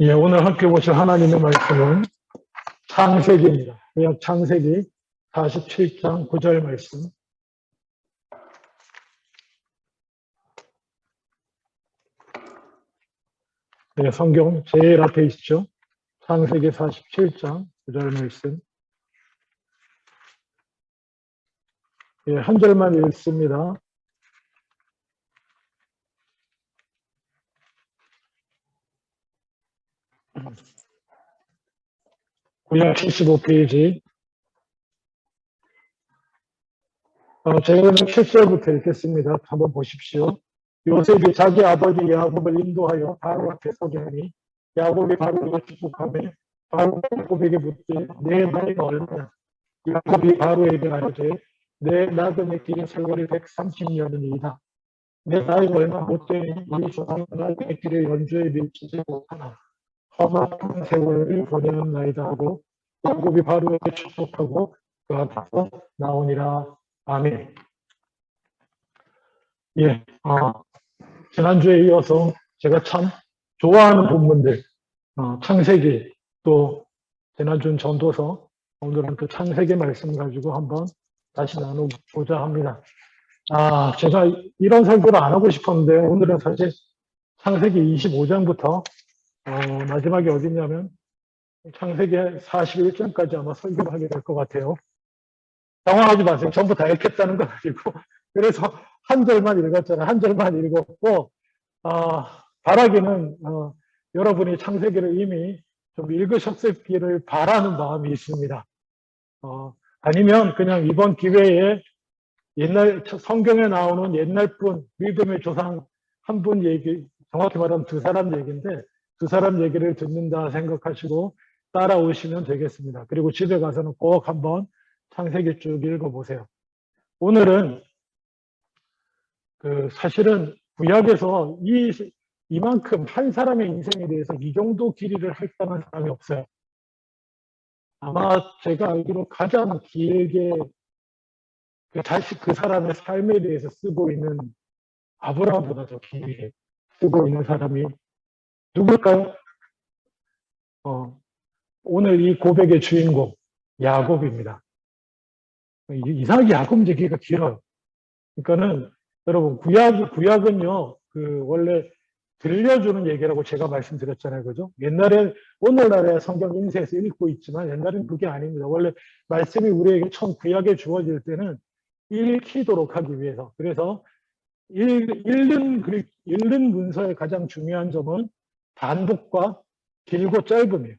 예, 오늘 함께 보실 하나님의 말씀은 창세기입니다. 구약 창세기 47장 9절 말씀. 네, 성경 제일 앞에 있죠. 창세기 47장 9절 말씀. 예, 한 절만 읽습니다. 구약 75페이지. 제가 오늘 7절부터 읽겠습니다. 한번 보십시오. 요셉이 자기 아버지 야곱을 인도하여 바로 앞에 서게 하니 야곱이 바로에게 축복하며 바로 야곱에게 묻되 내 나이가 얼마냐? 야곱이 바로에게 말하되 내 나그네 길의 세월이 130년이니이다. 내 나이가 얼마 못 되니 이 조상 나그네 길의 연주에 밀치지 못하나 험악한 세월을 보내는 나이다 하고 야곱이 바로에게 축복하고 그 앞에서 나오니라. 아멘. 예, 지난주에 이어서 제가 참 좋아하는 본문들, 창세기, 또 지난주는 전도서, 오늘은 또 창세기 말씀 가지고 한번 다시 나누고자 합니다. 제가 이런 설교를 안 하고 싶었는데 오늘은 사실 창세기 25장부터 마지막에 어디냐면 창세기 41장까지 아마 설교를 하게 될 것 같아요. 당황하지 마세요. 전부 다 읽겠다는 건 아니고 그래서 한 절만 읽었잖아요. 한 절만 읽었고 바라기는 여러분이 창세기를 이미 좀 읽으셨기를 바라는 마음이 있습니다. 아니면 그냥 이번 기회에 옛날 성경에 나오는 옛날 분 믿음의 조상 한 분 얘기, 정확히 말하면 두 사람 얘기인데 두 사람 얘기를 듣는다 생각하시고 따라오시면 되겠습니다. 그리고 집에 가서는 꼭 한번 창세기 쭉 읽어보세요. 오늘은 사실은 구약에서 이만큼 한 사람의 인생에 대해서 이 정도 길이를 할당한 사람이 없어요. 아마 제가 알기로 가장 길게 그 사람의 삶에 대해서 쓰고 있는 아브라함보다 더 길게 쓰고 있는 사람이 누굴까요? 오늘 이 고백의 주인공 야곱입니다. 이삭이 야곱 얘기가 길어요. 그러니까는 여러분 구약은요 원래 들려주는 얘기라고 제가 말씀드렸잖아요, 그죠? 옛날에 오늘날에 성경 인쇄해서 읽고 있지만 옛날엔 그게 아닙니다. 원래 말씀이 우리에게 처음 구약에 주어질 때는 읽히도록 하기 위해서. 그래서 읽는 문서의 가장 중요한 점은 반복과 길고 짧음이에요.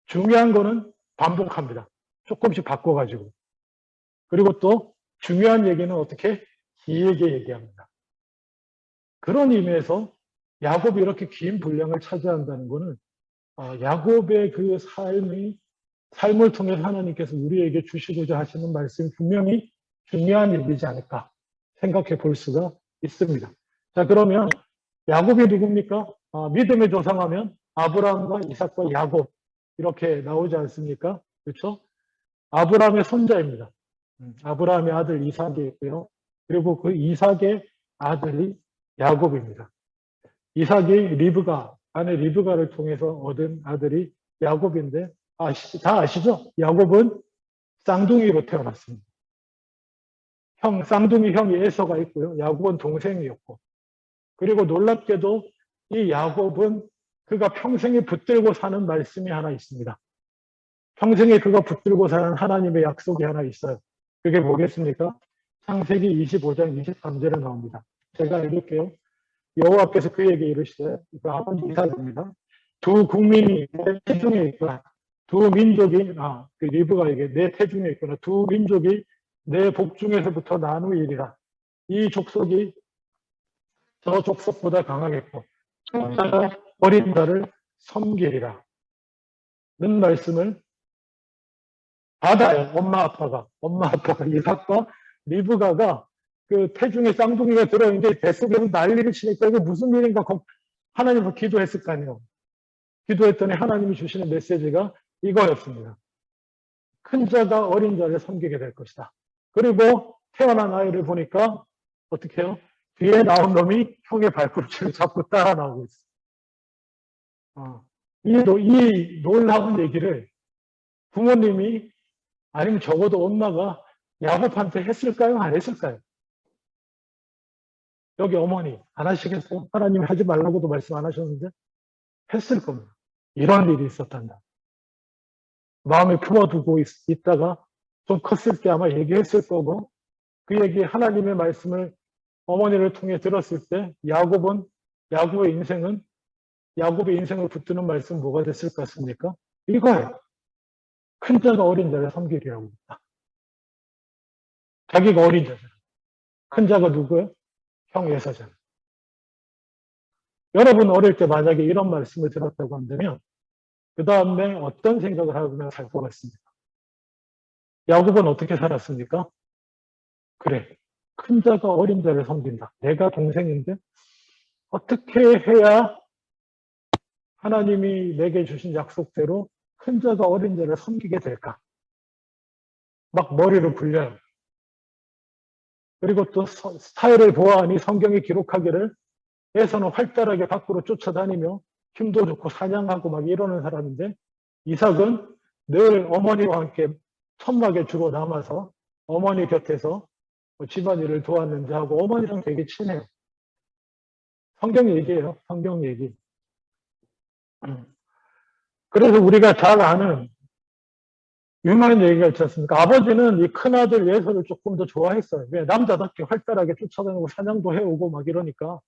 중요한 거는 반복합니다. 조금씩 바꿔가지고. 그리고 또 중요한 얘기는 어떻게 길게 얘기합니다. 그런 의미에서 야곱이 이렇게 긴 분량을 차지한다는 것은 야곱의 그 삶을 통해서 하나님께서 우리에게 주시고자 하시는 말씀이 분명히 중요한 얘기지 않을까 생각해 볼 수가 있습니다. 자, 그러면 야곱이 누굽니까? 믿음의 조상하면 아브라함과 이삭과 야곱 이렇게 나오지 않습니까? 그렇죠? 아브라함의 손자입니다. 아브라함의 아들 이삭이 있고요. 그리고 그 이삭의 아들이 야곱입니다. 이삭이 아내 리브가를 통해서 얻은 아들이 야곱인데, 다 아시죠? 야곱은 쌍둥이로 태어났습니다. 쌍둥이 형이 에서가 있고요. 야곱은 동생이었고. 그리고 놀랍게도 이 야곱은 그가 평생에 붙들고 사는 말씀이 하나 있습니다. 평생에 그가 붙들고 사는 하나님의 약속이 하나 있어요. 그게 뭐겠습니까? 창세기 25장 23절에 나옵니다. 제가 읽을게요. 여호와께서 그에게 이르시되, 그 아버지 이삭입니다. 두 국민이 내 태중에 있거나 두 민족이 그 리브가에게 내 태중에 있거나 두 민족이 내 복중에서부터 나누이리라. 이 족속이 저 족속보다 강하겠고 자가 어린 자를 섬기리라. 는 말씀을 받아요. 엄마 아빠가 이삭과 리브가가 그 태중에 쌍둥이가 들어있는데 뱃속에서 난리를 치니까 이게 무슨 일인가 하나님을 기도했을 거 아니에요. 기도했더니 하나님이 주시는 메시지가 이거였습니다. 큰 자가 어린 자를 섬기게 될 것이다. 그리고 태어난 아이를 보니까 어떻게 해요? 뒤에 나온 놈이 형의 발꿈치를 잡고 따라 나오고 있어요. 이 놀라운 얘기를 부모님이 아니면 적어도 엄마가 야곱한테 했을까요? 안 했을까요? 여기 어머니 안 하시겠어요? 하나님이 하지 말라고도 말씀 안 하셨는데 했을 겁니다. 이런 일이 있었단다. 마음에 품어두고 있다가 좀 컸을 때 아마 얘기했을 거고 그 얘기 하나님의 말씀을 어머니를 통해 들었을 때 야곱의 인생을 붙드는 말씀 뭐가 됐을 것 같습니까? 이거예요. 큰 자가 어린 자를 섬기리라고 했다. 자기가 어린 자잖아. 큰 자가 누구예요? 형 예사잖아. 여러분 어릴 때 만약에 이런 말씀을 들었다고 한다면 그 다음에 어떤 생각을 하고 살 것 같습니까? 야곱은 어떻게 살았습니까? 그래, 큰 자가 어린 자를 섬긴다. 내가 동생인데 어떻게 해야 하나님이 내게 주신 약속대로 큰 자가 어린 자를 섬기게 될까? 막 머리를 굴려요. 그리고 또 스타일을 보아하니 성경이 기록하기를 에서는 활달하게 밖으로 쫓아다니며 힘도 좋고 사냥하고 막 이러는 사람인데 이삭은 늘 어머니와 함께 천막에 주로 남아서 어머니 곁에서 집안일을 도왔는지 하고 어머니랑 되게 친해요. 성경 얘기예요. 성경 얘기. 그래서 우리가 잘 아는 유명한 얘기가 있지 않습니까? 아버지는 이 큰아들 예서를 조금 더 좋아했어요. 왜? 남자답게 활달하게 쫓아다니고 사냥도 해오고 막 이러니까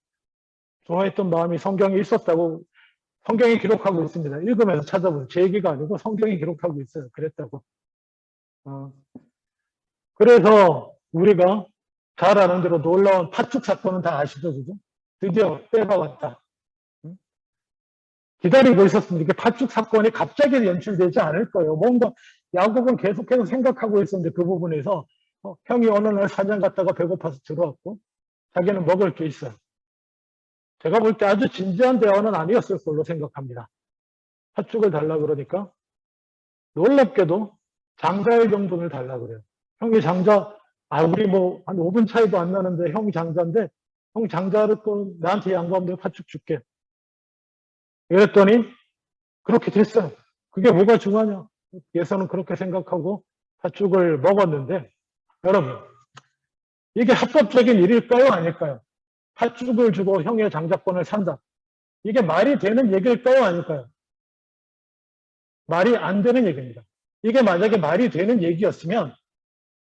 좋아했던 마음이 성경에 있었다고 성경이 기록하고 있습니다. 읽으면서 찾아보세요. 제 얘기가 아니고 성경이 기록하고 있어요. 그랬다고. 그래서 우리가 잘 아는 대로 놀라운 팥죽 사건은 다 아시죠? 그죠? 드디어 때가 왔다. 기다리고 있었습니다. 이게 팥죽 사건이 갑자기 연출되지 않을 거예요. 뭔가 야곱은 계속해서 생각하고 있었는데 그 부분에서 형이 어느 날 사냥 갔다가 배고파서 들어왔고 자기는 먹을 게 있어요. 제가 볼 때 아주 진지한 대화는 아니었을 걸로 생각합니다. 팥죽을 달라 그러니까 놀랍게도 장자의 정분을 달라 그래요. 형이 장자, 우리 뭐 한 5분 차이도 안 나는데 형이 장자인데 형 장자를 또 나한테 양보하면 내가 팥죽 줄게. 이랬더니 그렇게 됐어요. 그게 뭐가 중요하냐? 예서는 그렇게 생각하고 팥죽을 먹었는데 여러분 이게 합법적인 일일까요? 아닐까요? 팥죽을 주고 형의 장자권을 산다. 이게 말이 되는 얘기일까요? 아닐까요? 말이 안 되는 얘기입니다. 이게 만약에 말이 되는 얘기였으면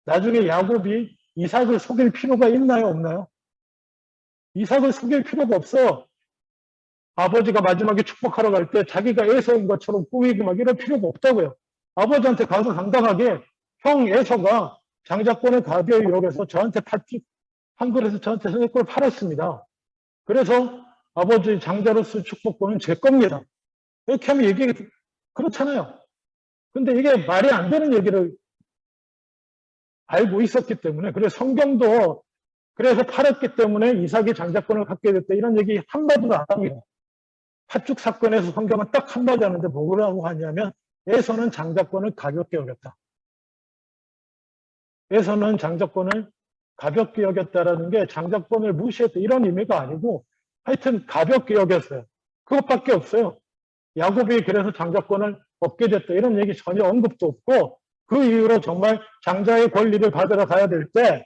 나중에 야곱이 이삭을 속일 필요가 있나요? 없나요? 이삭을 속일 필요가 없어. 아버지가 마지막에 축복하러 갈 때 자기가 에서인 것처럼 꾸미고 막 이럴 필요가 없다고요. 아버지한테 가서 당당하게 형 에서가 장자권을 가벼이 여겨서 저한테 팥죽 한 그릇에서 저한테 선생님을 팔았습니다. 그래서 아버지 장자로서 축복권은 제 겁니다. 이렇게 하면 얘기 그렇잖아요. 근데 이게 말이 안 되는 얘기를 알고 있었기 때문에 그래서 성경도 그래서 팔았기 때문에 이삭이 장자권을 갖게 됐다 이런 얘기 한마디도 안 합니다. 팥죽 사건에서 성경은 딱 한마디 하는데 뭐라고 하냐면 에서는 장자권을 가볍게 여겼다. 에서는 장자권을 가볍게 여겼다라는 게 장자권을 무시했다 이런 의미가 아니고 하여튼 가볍게 여겼어요. 그것밖에 없어요. 야곱이 그래서 장자권을 얻게 됐다 이런 얘기 전혀 언급도 없고 그 이후로 정말 장자의 권리를 받으러 가야 될 때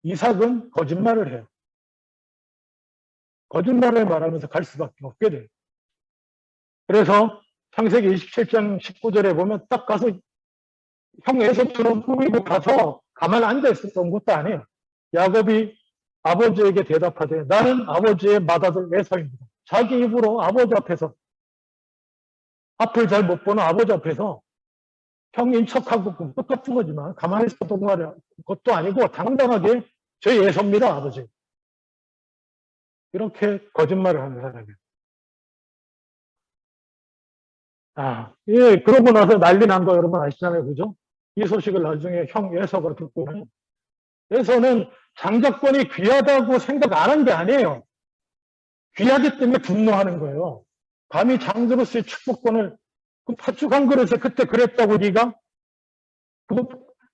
이삭은 거짓말을 해요. 거짓말을 말하면서 갈 수밖에 없게 돼요. 그래서 창세기 27장 19절에 보면 딱 가서 형 에서처럼 꾸미고 가서 가만 앉아 있었던 것도 아니에요. 야곱이 아버지에게 대답하되 나는 아버지의 맏아들 에서입니다. 자기 입으로 아버지 앞에서 앞을 잘 못 보는 아버지 앞에서 형인 척하고 똑같은 거지만 가만히 있었던 것도 아니고 당당하게 저 에서입니다 아버지. 이렇게 거짓말을 하는 사람이에요. 예, 그러고 나서 난리 난 거 여러분 아시잖아요. 그죠? 이 소식을 나중에 형 에서가 듣고는 에서는 장자권이 귀하다고 생각 안 한 게 아니에요. 귀하기 때문에 분노하는 거예요. 감히 장자로서의 축복권을 그 팥죽 한 그릇에 그때 그랬다고 네가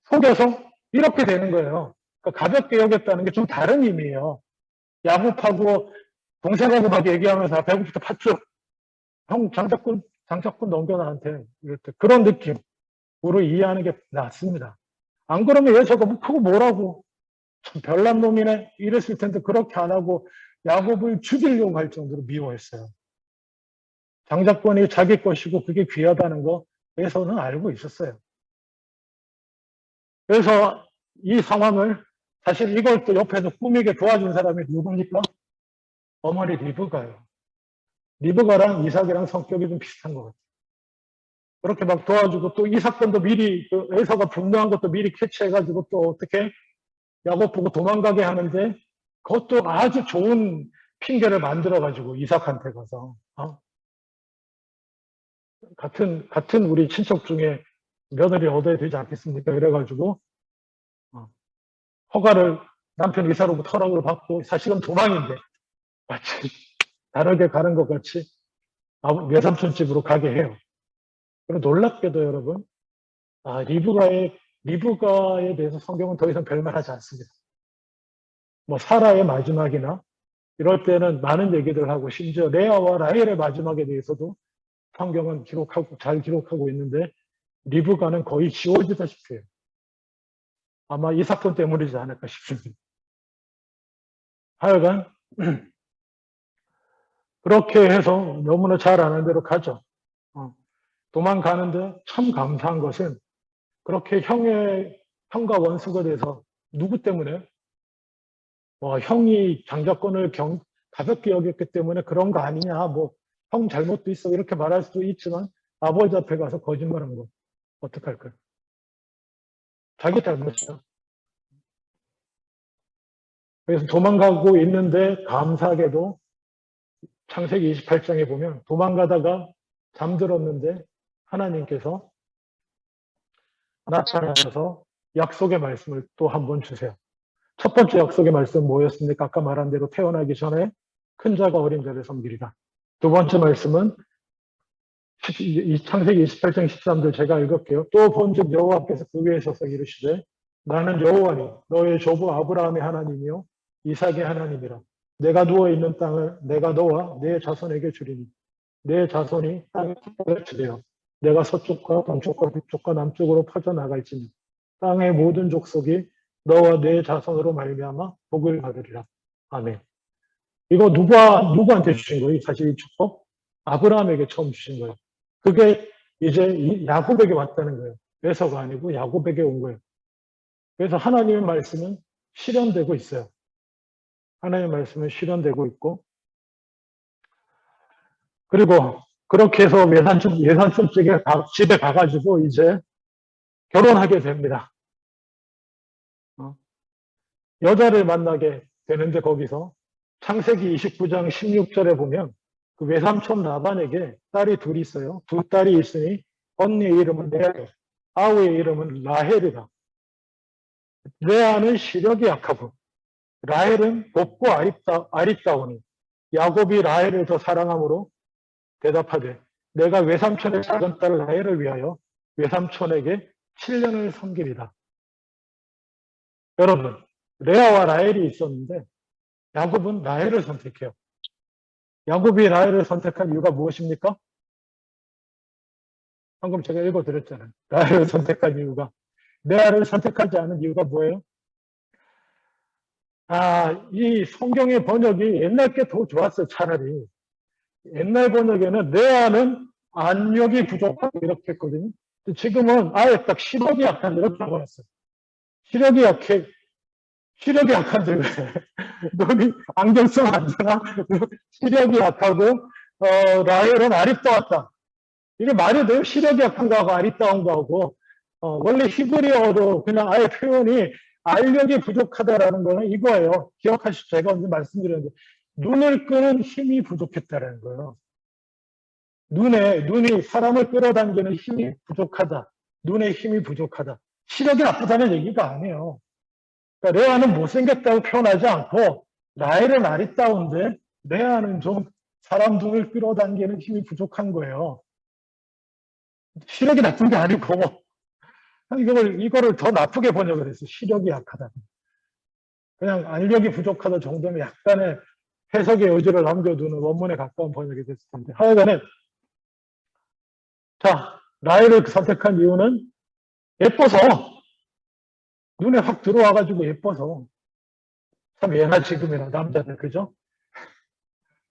속여서 이렇게 되는 거예요. 그러니까 가볍게 여겼다는 게 좀 다른 의미예요. 야곱하고 동생하고 막 얘기하면서 배고프다 팥죽 형 장자권 넘겨 나한테 이럴 때 그런 느낌으로 이해하는 게 낫습니다. 안 그러면 예서가 뭐 그거 뭐라고 참 별난 놈이네 이랬을 텐데 그렇게 안 하고 야곱을 죽이려고 할 정도로 미워했어요. 장자권이 자기 것이고 그게 귀하다는 거 에서는 알고 있었어요. 그래서 이 상황을 사실 이걸 또 옆에서 꾸미게 도와준 사람이 누굽니까? 어머니 리브가요. 리브가랑 이삭이랑 성격이 좀 비슷한 것 같아요. 그렇게 막 도와주고 또 이 사건도 미리 그 에서가 분노한 것도 미리 캐치해가지고 또 어떻게 야곱 보고 도망가게 하는데 그것도 아주 좋은 핑계를 만들어가지고 이삭한테 가서 같은 우리 친척 중에 며느리 얻어야 되지 않겠습니까? 이래가지고 허가를 남편 이사로부터 허락을 받고 사실은 도망인데 마치 다르게 가는 것 같이 외삼촌 집으로 가게 해요. 그리고 놀랍게도 여러분 리브가에 대해서 성경은 더 이상 별말하지 않습니다. 뭐 사라의 마지막이나 이럴 때는 많은 얘기들 하고 심지어 레아와 라헬의 마지막에 대해서도 성경은 잘 기록하고 있는데 리브가는 거의 지워지다시피 해요. 아마 이 사건 때문이지 않을까 싶습니다. 하여간 그렇게 해서 너무나 잘 아는 대로 가죠. 도망가는데 참 감사한 것은 그렇게 형과 원수가 돼서 누구 때문에 형이 장자권을 가볍게 여겼기 때문에 그런 거 아니냐 뭐 형 잘못도 있어 이렇게 말할 수도 있지만 아버지 앞에 가서 거짓말한 거 어떡할까요? 자기 잘못이죠. 그래서 도망가고 있는데 감사하게도 창세기 28장에 보면 도망가다가 잠들었는데 하나님께서 나타나셔서 약속의 말씀을 또 한 번 주세요. 첫 번째 약속의 말씀은 뭐였습니까? 아까 말한 대로 태어나기 전에 큰 자가 어린 자를 섬기리라. 두 번째 말씀은 창세기 28장 13절 제가 읽을게요. 또 본즉 여호와께서 그 위에 서서 이르시되 나는 여호와니 너의 조부 아브라함의 하나님이요 이삭의 하나님이라. 내가 누워있는 땅을 내가 너와 내 자손에게 주리니 내 자손이 땅에 주되어 내가 서쪽과 동쪽과 북쪽과 남쪽으로 퍼져나갈지니 땅의 모든 족속이 너와 내 자손으로 말미암아 복을 받으리라. 아멘. 이거 누구한테 주신 거예요? 사실 이 축복? 아브라함에게 처음 주신 거예요. 그게 이제 야곱에게 왔다는 거예요. 에서가 아니고 야곱에게 온 거예요. 그래서 하나님의 말씀은 실현되고 있어요. 하나님의 말씀은 실현되고 있고 그리고 그렇게 해서 예산촌 집에 가가지고 이제 결혼하게 됩니다. 여자를 만나게 되는데 거기서 창세기 29장 16절에 보면 그 외삼촌 라반에게 딸이 둘이 있어요. 두 딸이 있으니 언니의 이름은 레아, 아우의 이름은 라헬이다. 레아는 시력이 약하고 라헬은 곱고 아리따우니 야곱이 라헬을 더 사랑함으로 대답하되 내가 외삼촌의 작은 딸 라헬을 위하여 외삼촌에게 7년을 섬기리다. 여러분 레아와 라헬이 있었는데 야곱은 라헬을 선택해요. 야곱이 라헬을 선택한 이유가 무엇입니까? 방금 제가 읽어드렸잖아요. 라헬을 선택한 이유가. 레아를 선택하지 않은 이유가 뭐예요? 이 성경의 번역이 옛날 게 더 좋았어요, 차라리. 옛날 번역에는 레아는 안력이 부족하고 이렇게 했거든요. 지금은 아예 딱 시력이 약한 이렇게 적어놨어요. 시력이 약한데 왜? 너니 안경 쓰면 안 되나? 시력이 약하고 라헬은 아리따웠다. 이게 말이 돼요? 시력이 약한 거하고 아리따운 거하고 원래 히브리어도 그냥 아예 표현이 알력이 부족하다라는 거는 이거예요. 기억하시죠? 제가 언제 말씀드렸는데 눈을 끄는 힘이 부족했다라는 거예요. 눈이 사람을 끌어당기는 힘이 부족하다. 눈의 힘이 부족하다. 시력이 나쁘다는 얘기가 아니에요. 그러니까 레아는 못생겼다고 표현하지 않고 라헬은 아리따운데 레아는 좀 사람 눈을 끌어당기는 힘이 부족한 거예요. 시력이 나쁜 게 아니고 이거를 더 나쁘게 번역을 했어요. 시력이 약하다. 그냥 알력이 부족하다 정도면 약간의 해석의 여지를 남겨두는 원문에 가까운 번역이 됐을 텐데 하여간에 자, 라헬을 선택한 이유는 예뻐서, 눈에 확 들어와가지고 예뻐서. 참 예나 지금이나 남자들, 그죠?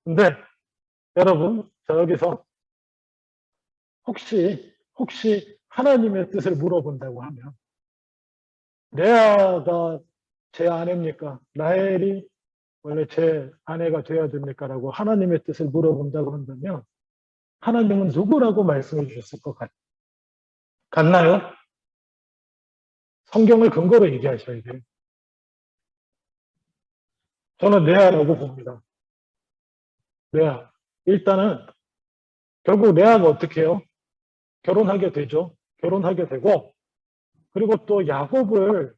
근데 여러분, 저 여기서 혹시 하나님의 뜻을 물어본다고 하면, 레아가 제 아내입니까? 라헬이 원래 제 아내가 되어야 됩니까? 라고 하나님의 뜻을 물어본다고 한다면, 하나님은 누구라고 말씀해 주셨을 것 같나요? 성경을 근거로 얘기하셔야 돼요. 저는 레아라고 봅니다. 레아. 일단은 결국 레아가 어떻게 해요? 결혼하게 되죠. 결혼하게 되고, 그리고 또 야곱을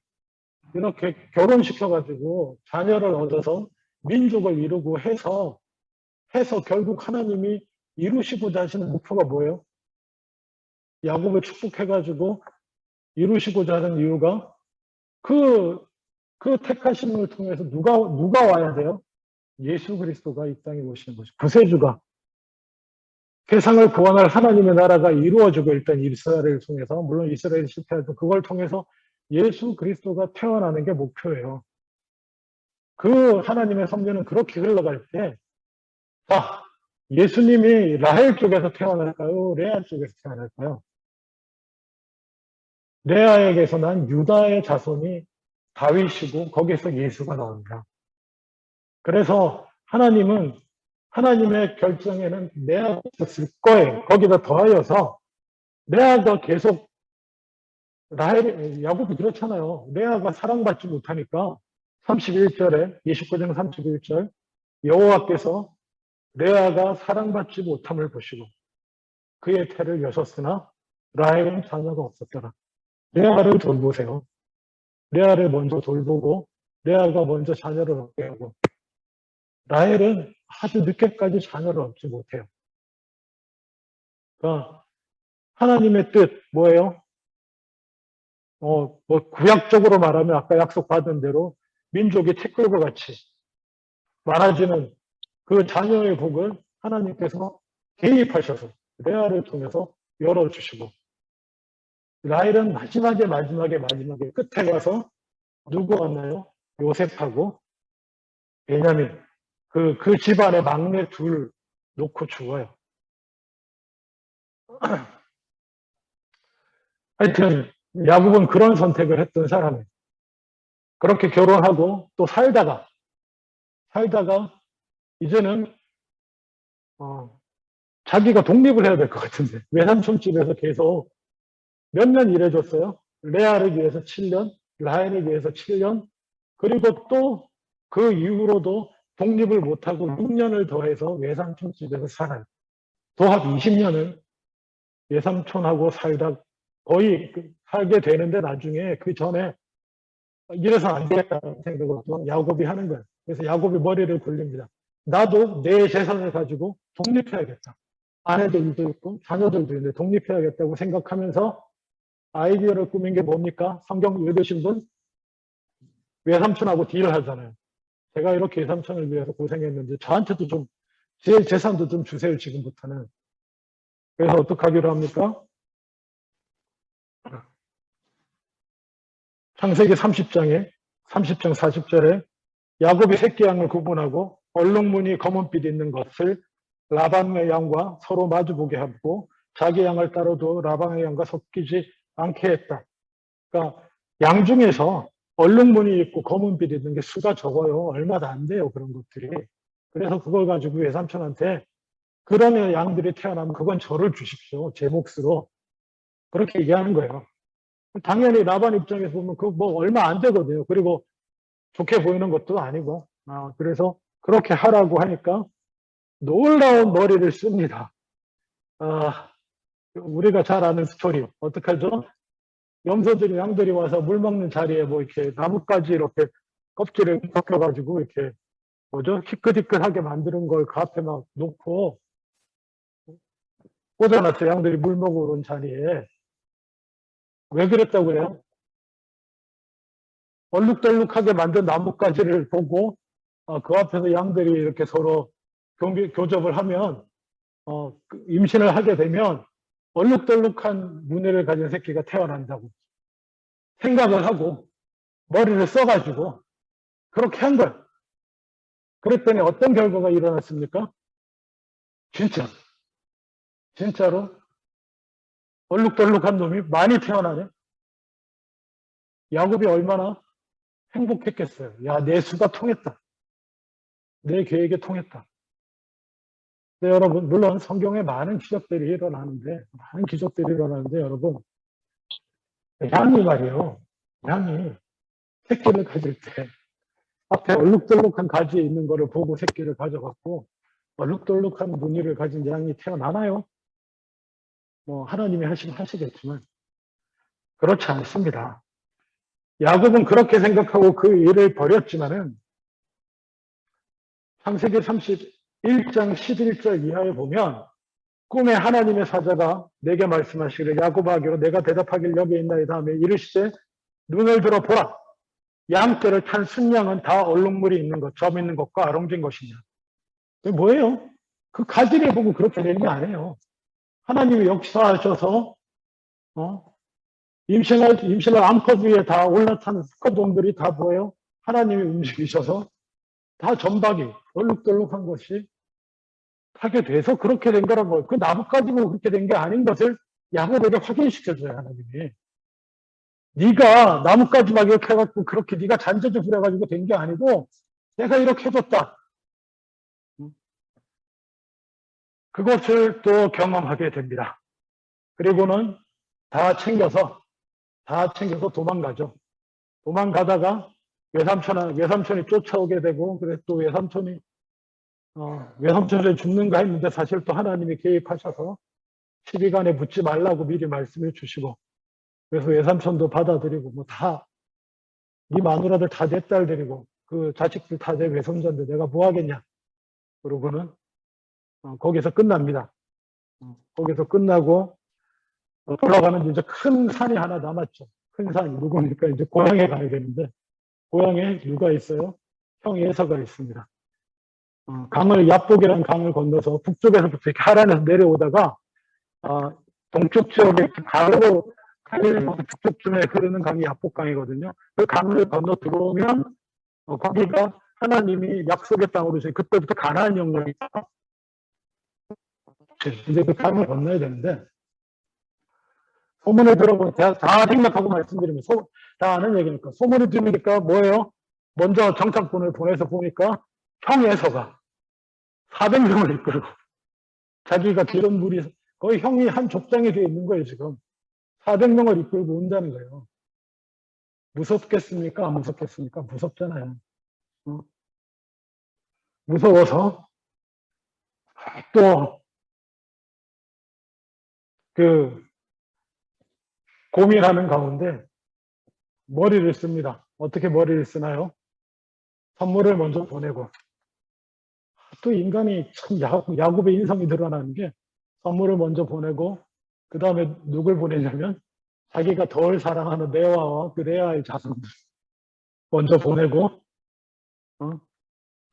이렇게 결혼시켜가지고 자녀를 얻어서 민족을 이루고 해서 결국 하나님이 이루시고자 하시는 목표가 뭐예요? 야곱을 축복해가지고 이루시고자 하는 이유가 그 택하심을 통해서 누가 와야 돼요? 예수 그리스도가 이 땅에 오시는 거죠. 구세주가. 세상을 구원할 하나님의 나라가 이루어지고 일단 이스라엘을 통해서, 물론 이스라엘이 실패해도 그걸 통해서 예수 그리스도가 태어나는 게 목표예요. 그 하나님의 섭리는 그렇게 흘러갈 때, 자, 예수님이 라헬 쪽에서 태어날까요? 레아 쪽에서 태어날까요? 레아에게서 난 유다의 자손이 다윗이고 거기서 예수가 나옵니다. 그래서 하나님은 하나님의 결정에는 레아가 있었을 거예요. 거기다 더하여서 레아가 계속 야곱이 그렇잖아요. 레아가 사랑받지 못하니까 31절에 29장 31절 여호와께서 레아가 사랑받지 못함을 보시고 그의 태를 여셨으나 라헬은 자녀가 없었더라. 레아를 돌보세요. 레아를 먼저 돌보고 레아가 먼저 자녀를 얻게 하고 라헬은 아주 늦게까지 자녀를 얻지 못해요. 그러니까 하나님의 뜻 뭐예요? 뭐 구약적으로 말하면 아까 약속받은 대로 민족이 티끌과 같이 많아지는 그 자녀의 복을 하나님께서 개입하셔서 레아를 통해서 열어주시고 라헬은 마지막에 끝에 가서 누구 왔나요? 요셉하고 베냐민 그 집안의 막내 둘 놓고 죽어요. 하여튼 야곱은 그런 선택을 했던 사람이에요. 그렇게 결혼하고 또 살다가 이제는 자기가 독립을 해야 될 것 같은데 외삼촌 집에서 계속 몇 년 일해줬어요. 레아를 위해서 7년, 라헬을 위해서 7년, 그리고 또 그 이후로도 독립을 못하고 6년을 더해서 외삼촌 집에서 살아요. 도합 20년을 외삼촌하고 살다 거의 살게 되는데 나중에 그 전에 이래서 안 되겠다는 생각을 또 야곱이 하는 거예요. 그래서 야곱이 머리를 굴립니다. 나도 내 재산을 가지고 독립해야겠다. 아내들도 있고 자녀들도 있는데 독립해야겠다고 생각하면서 아이디어를 꾸민 게 뭡니까? 성경 읽으신 분? 외삼촌하고 딜을 하잖아요. 제가 이렇게 외삼촌을 위해서 고생했는데 저한테도 좀 제 재산도 좀 주세요 지금부터는. 그래서 어떻게 하기로 합니까? 창세기 30장 40절에 야곱이 새끼 양을 구분하고 얼룩무늬 검은빛 있는 것을 라반의 양과 서로 마주보게 하고 자기 양을 따로도 라반의 양과 섞이지 않게 했다. 그러니까 양 중에서 얼룩무늬 있고 검은빛 있는 게 수가 적어요. 얼마도 안 돼요. 그런 것들이. 그래서 그걸 가지고 외삼촌한테 그러면 양들이 태어나면 그건 저를 주십시오. 제 몫으로. 그렇게 얘기하는 거예요. 당연히 라반 입장에서 보면 그 뭐 얼마 안 되거든요. 그리고 좋게 보이는 것도 아니고. 그래서 그렇게 하라고 하니까 놀라운 머리를 씁니다. 우리가 잘 아는 스토리. 어떡하죠? 염소들이 양들이 와서 물 먹는 자리에 뭐 이렇게 나뭇가지 이렇게 껍질을 벗겨가지고 이렇게 뭐죠? 희끗희끗하게 만드는 걸 그 앞에 막 놓고 꽂아놨어요. 양들이 물 먹으러 온 자리에. 왜 그랬다고 그래요? 얼룩덜룩하게 만든 나뭇가지를 보고 그 앞에서 양들이 이렇게 서로 교접을 하면 임신을 하게 되면 얼룩덜룩한 무늬를 가진 새끼가 태어난다고 생각을 하고 머리를 써가지고 그렇게 한 거예요. 그랬더니 어떤 결과가 일어났습니까? 진짜로 얼룩덜룩한 놈이 많이 태어나네. 야곱이 얼마나 행복했겠어요. 야, 내 수가 통했다. 내 계획이 통했다. 네, 여러분, 물론 성경에 많은 기적들이 일어나는데, 여러분, 양이 말이에요. 양이 새끼를 가질 때 앞에 얼룩덜룩한 가지에 있는 거를 보고 새끼를 가져갔고 얼룩덜룩한 무늬를 가진 양이 태어나나요? 뭐 하나님이 하시면 하시겠지만 그렇지 않습니다. 야곱은 그렇게 생각하고 그 일을 벌였지만은 창세기 31장 11절 이하에 보면 꿈에 하나님의 사자가 내게 말씀하시기를 야곱아기로 내가 대답하길 여기 있나이다 하며 이르시되 눈을 들어 보라 양떼를 탄 순양은 다 얼룩물이 있는 것, 점 있는 것과 아롱진 것이냐. 그게 뭐예요? 그 가지를 보고 그렇게 된 게 아니에요. 하나님이 역사하셔서 임신할 암컷 위에 다 올라탄 수컷놈들이 다 뭐예요? 하나님이 움직이셔서 다 점박이 얼룩덜룩한 것이 타게 돼서 그렇게 된 거란 거예요. 그 나무 가지고 그렇게 된 게 아닌 것을 야곱에게 확인시켜줘요, 하나님이. 네가 나뭇가지 막 이렇게 해갖고 그렇게 네가 잔재주 부려가지고 된 게 아니고 내가 이렇게 해줬다. 그것을 또 경험하게 됩니다. 그리고는 다 챙겨서 도망가죠. 도망가다가 외삼촌이 쫓아오게 되고 그래서 또 외삼촌이 죽는가 했는데 사실 또 하나님이 개입하셔서 시비간에 묻지 말라고 미리 말씀해 주시고 그래서 외삼촌도 받아들이고 뭐 다 이 마누라들 다 내 딸들이고 그 자식들 다 내 외손자인데 내가 뭐 하겠냐. 그러고는 거기서 끝납니다. 거기서 끝나고 돌아가는 이제 큰 산이 하나 남았죠. 큰 산이 누구니까 이제 고향에 가야 되는데 고향에 누가 있어요? 형 예서가 있습니다. 야복이라는 강을 건너서 북쪽에서부터 이렇게 하란에서 내려오다가 동쪽 지역에 바로 북쪽쯤에 흐르는 강이 야복강이거든요. 그 강을 건너 들어오면 거기가 하나님이 약속의 땅으로 그때부터 가나안 영역이 이제 그 강을 건너야 되는데 소문을 들어보면 다 생각하고 말씀드리면 다 아는 얘기니까 소문을 들으니까 뭐예요? 먼저 정착군을 보내서 보니까 형에서가 400명을 이끌고 자기가 기른 무리 거의 형이 한 족장이 되어 있는 거예요 지금 400명을 이끌고 온다는 거예요. 무섭겠습니까? 안 무섭겠습니까? 무섭잖아요. 무서워서 또 그 고민하는 가운데 머리를 씁니다. 어떻게 머리를 쓰나요? 선물을 먼저 보내고 또 인간이 참 야곱의 인성이 드러나는 게 선물을 먼저 보내고 그 다음에 누굴 보내냐면 자기가 덜 사랑하는 레아와 그 레아의 자손들 먼저 보내고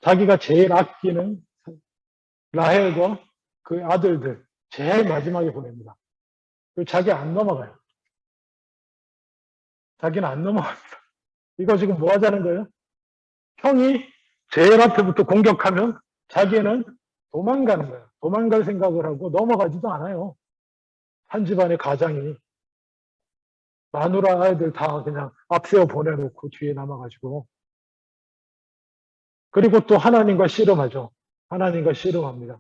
자기가 제일 아끼는 라헬과 그 아들들 제일 마지막에 보냅니다. 그리고 자기 안 넘어가요. 자기는 안 넘어갑니다. 이거 지금 뭐 하자는 거예요? 형이 제일 앞에부터 공격하면 자기는 도망가는 거예요. 도망갈 생각을 하고 넘어가지도 않아요. 한 집안의 가장이 마누라 아이들 다 그냥 앞세워 보내놓고 뒤에 남아가지고 그리고 또 하나님과 씨름하죠. 하나님과 씨름합니다.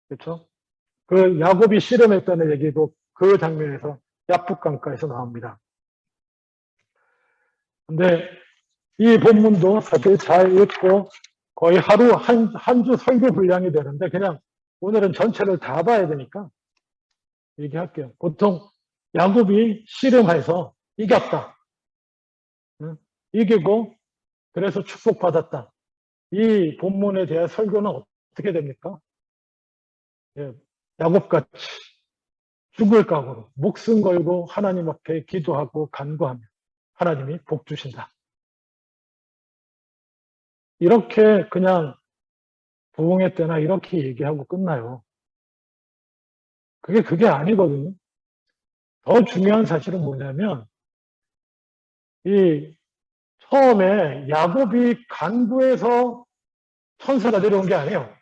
그렇죠? 그 야곱이 씨름했다는 얘기도 그 장면에서 야복강가에서 나옵니다. 근데 이 본문도 사실 잘 읽고 거의 하루 한 주 설교 분량이 되는데 그냥 오늘은 전체를 다 봐야 되니까 얘기할게요. 보통 야곱이 씨름해서 이겼다. 이기고 그래서 축복받았다. 이 본문에 대한 설교는 어떻게 됩니까? 야곱같이 죽을 각오로 목숨 걸고 하나님 앞에 기도하고 간구하며 하나님이 복 주신다. 이렇게 그냥 부흥회 때나 이렇게 얘기하고 끝나요. 그게 아니거든요. 더 중요한 사실은 뭐냐면, 이 처음에 야곱이 간구에서 천사가 내려온 게 아니에요.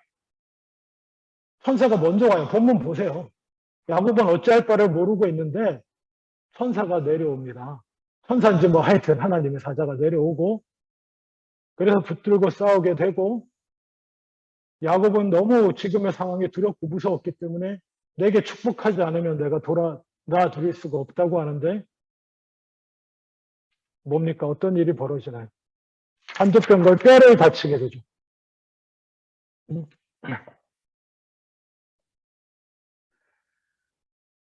천사가 먼저 와요. 본문 보세요. 야곱은 어찌할 바를 모르고 있는데 천사가 내려옵니다. 천사인지 뭐 하여튼 하나님의 사자가 내려오고, 그래서 붙들고 싸우게 되고, 야곱은 너무 지금의 상황이 두렵고 무서웠기 때문에 내게 축복하지 않으면 내가 돌아나 드릴 수가 없다고 하는데, 뭡니까? 어떤 일이 벌어지나요? 한두 병걸 뼈를 다치게 되죠.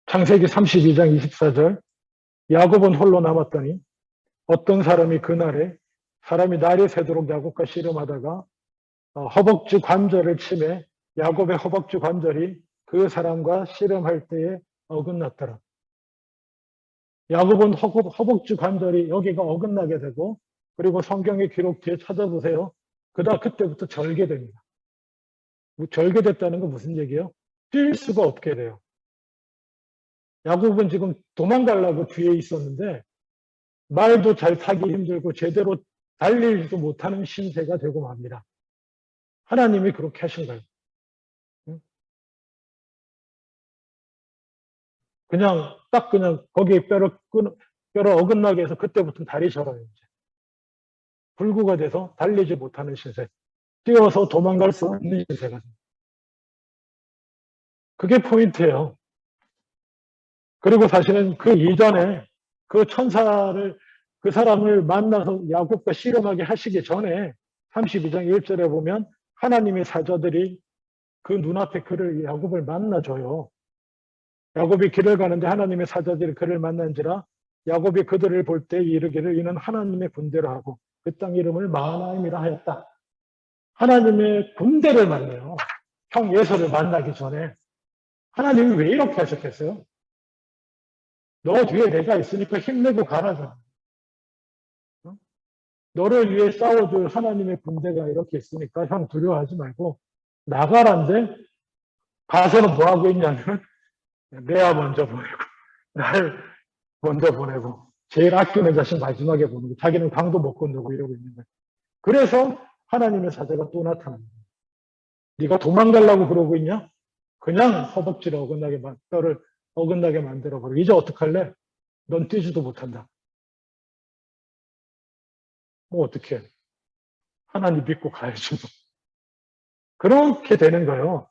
창세기 32장 24절, 야곱은 홀로 남았더니 어떤 사람이 그날에 사람이 날이 새도록 야곱과 씨름하다가 허벅지 관절을 치매 야곱의 허벅지 관절이 그 사람과 씨름할 때에 어긋났더라. 야곱은 허벅지 관절이 여기가 어긋나게 되고, 그리고 성경의 기록 뒤에 찾아보세요. 그때부터 절개됩니다. 절개됐다는 건 무슨 얘기예요? 뛸 수가 없게 돼요. 야곱은 지금 도망가려고 뒤에 있었는데 말도 잘 타기 힘들고 제대로 달리지도 못하는 신세가 되고 맙니다. 하나님이 그렇게 하신 거예요. 그냥 거기에 뼈를 어긋나게 해서 그때부터 다리 절어요. 이제. 불구가 돼서 달리지 못하는 신세. 뛰어서 도망갈 수 없는 신세가 됩니다. 그게 포인트예요. 그리고 사실은 그 이전에 그 천사를, 그 사람을 만나서 야곱과 씨름하게 하시기 전에 32장 1절에 보면 하나님의 사자들이 그 눈앞에 야곱을 만나줘요. 야곱이 길을 가는데 하나님의 사자들이 그를 만난지라 야곱이 그들을 볼 때 이르기를 이는 하나님의 군대라 하고 그 땅 이름을 마하나임이라 하였다. 하나님의 군대를 만나요. 형 예서를 만나기 전에. 하나님이 왜 이렇게 하셨겠어요? 너 뒤에 내가 있으니까 힘내고 가라죠. 너를 위해 싸워줄 하나님의 군대가 이렇게 있으니까 형 두려워하지 말고 나가란데, 가서는 뭐 하고 있냐면 레아 먼저 보내고 날 먼저 보내고 제일 아끼는 자식 마지막에 보내고 자기는 강도 못 건너고 이러고 있는 거예요. 그래서 하나님의 사자가 또 나타납니다. 네가 도망가려고 그러고 있냐? 그냥 허벅지를 뼈를 어긋나게 만들어버려. 이제 어떡할래? 넌 뛰지도 못한다. 뭐 어떡해. 하나님 믿고 가야지. 그렇게 되는 거예요.